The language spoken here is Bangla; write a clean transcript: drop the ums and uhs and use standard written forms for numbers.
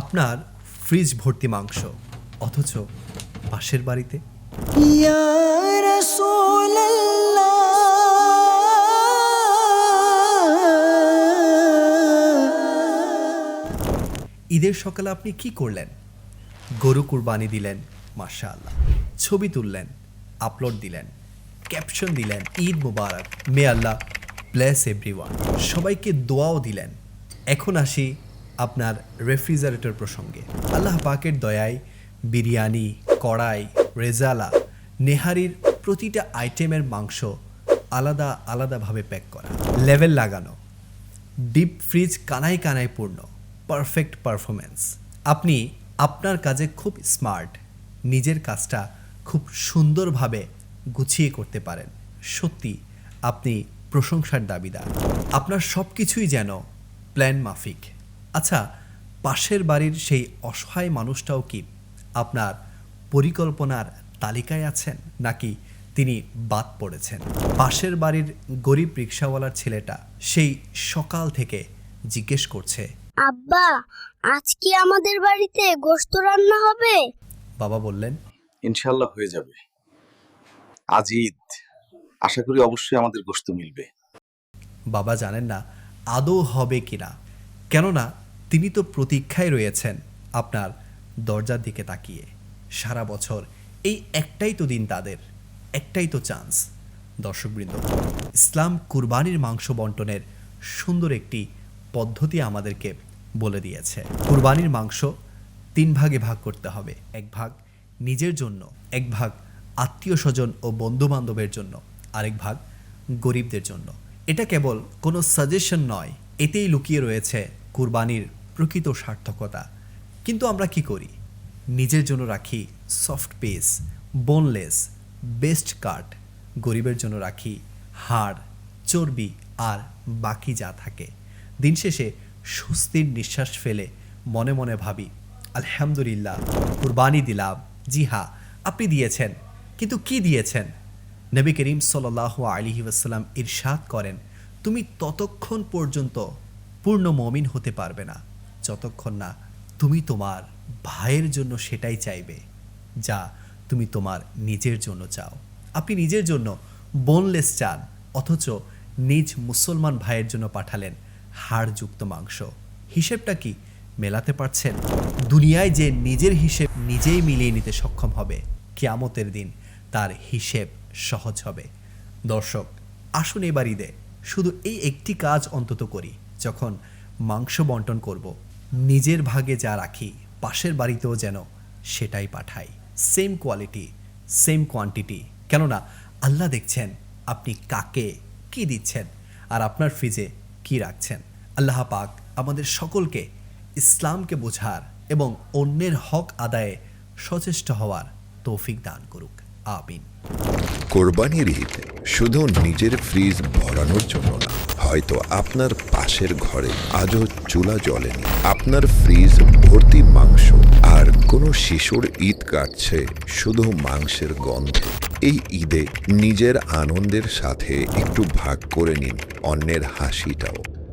আপনার ফ্রিজ ভর্তি মাংস, অথচ পাশের বাড়িতে। ইয়া রাসূলুল্লাহ, ঈদের সকালে আপনি কি করলেন? গরু কুরবানি দিলেন, মাশাআল্লাহ, ছবি তুললেন, আপলোড দিলেন, ক্যাপশন দিলেন, ঈদ মুবারক, মে আল্লাহ ব্লেস এভরিওয়ান, সবাইকে দোয়াও দিলেন। এখন আসি আপনার রেফ্রিজারেটর প্রসঙ্গে। আল্লাহ পাকের দয়ায় বিরিয়ানি, কড়াই, রেজালা, নেহারির প্রতিটা আইটেমের মাংস আলাদা আলাদাভাবে প্যাক করা, লেভেল লাগানো, ডিপ ফ্রিজ কানায় কানায় পূর্ণ, পারফেক্ট পারফরমেন্স। আপনি আপনার কাজে খুব স্মার্ট, নিজের কাজটা খুব সুন্দরভাবে গুছিয়ে করতে পারেন। সত্যি আপনি প্রশংসার দাবিদার। আপনার সব কিছুই যেন প্ল্যান মাফিক। আচ্ছা, পাশের বাড়ির সেই অসহায় মানুষটাও কি আপনার পরিকল্পনার তালিকায় আছেন, নাকি তিনি বাদ পড়েছেন? পাশের বাড়ির গরিব রিকশাওয়ালার ছেলেটা সেই সকাল থেকে জিজ্ঞেস করছে, আব্বা, আজকে আমাদের বাড়িতে গোশত রান্না হবে? বাবা বললেন, ইনশাল্লাহ হয়ে যাবে। আজ ঈদ, আশা করি অবশ্যই আমাদের গোশত মিলবে। বাবা জানেন না আদৌ হবে কিনা, কেননা তিনি তো প্রতীক্ষায় রয়েছেন আপনার দরজার দিকে তাকিয়ে। সারা বছর এই একটাই তো দিন তাদের, একটাই তো চান্স। দর্শকবৃন্দ, ইসলাম কুরবানির মাংস বন্টনের সুন্দর একটি পদ্ধতি আমাদেরকে বলে দিয়েছে। কুরবানির মাংস 3 ভাগে ভাগ করতে হবে। 1 ভাগ নিজের জন্য, 1 ভাগ আত্মীয় স্বজন ও বন্ধু বান্ধবের জন্য, আরেক ভাগ গরিবদের জন্য। এটা কেবল কোনো সাজেশন নয়, এতেই লুকিয়ে রয়েছে কুরবানির প্রকৃত সার্থকতা। কিন্তু আমরা কি করি? নিজের জন্য রাখি সফট পিস, বোনলেস, বেস্ট কাট। গরিবের জন্য রাখি হাড়, চর্বি আর বাকি যা থাকে। দিন শেষে স্বস্তির নিঃশ্বাস ফেলে মনে মনে ভাবি, আলহামদুলিল্লাহ, কুরবানি দিলাম। জি হ্যাঁ, আপনি দিয়েছেন, কিন্তু কি দিয়েছেন? নবী করিম সাল্লাল্লাহু আলাইহি ওয়াসাল্লাম ইরশাদ করেন, তুমি ততক্ষণ পর্যন্ত পূর্ণ মুমিন হতে পারবে না যতক্ষণ না তুমি তোমার ভাইয়ের জন্য সেটাই চাইবে যা তুমি তোমার নিজের জন্য চাও। আপনি নিজের জন্য বোনলেস চান, অথচ নিজ মুসলমান ভাইয়ের জন্য পাঠালেন হাড়যুক্ত মাংস। হিসেবটা কি মেলাতে পারছেন? দুনিয়ায় যে নিজের হিসেব নিজেই মিলিয়ে নিতে সক্ষম হবে, কিয়ামতের দিন তার হিসেব সহজ হবে। দর্শক, আসুন এবার ঈদে শুধু এই একটি কাজ অন্তত করি। যখন মাংস বন্টন করব, নিজের ভাগে যা রাখি পাশের বাড়িতেও যেন সেটাই পাঠাই। Same quality, same quantity. কেননা আল্লাহ দেখছেন আপনি কাকে কি দিচ্ছেন আর আপনার ফ্রিজে কি রাখছেন। আল্লাহ পাক আমাদের সকলকে ইসলামকে বোঝার এবং অন্যের হক আদায়ে সচেষ্ট হওয়ার তৌফিক দান করুক। আমিন। কোরবানির ঈদ শুধু নিজের ফ্রিজ ভরানোর জন্য না, হয়তো আপনার পাশের ঘরে আজও চুলা জ্বলেনি, আপনার ফ্রিজ ভর্তি মাংস, আর কোনো শিশুর ঈদ কাটছে শুধু মাংসের গন্ধে। এই ঈদে নিজের আনন্দের সাথে একটু ভাগ করে নিন অন্যের হাসিটাও।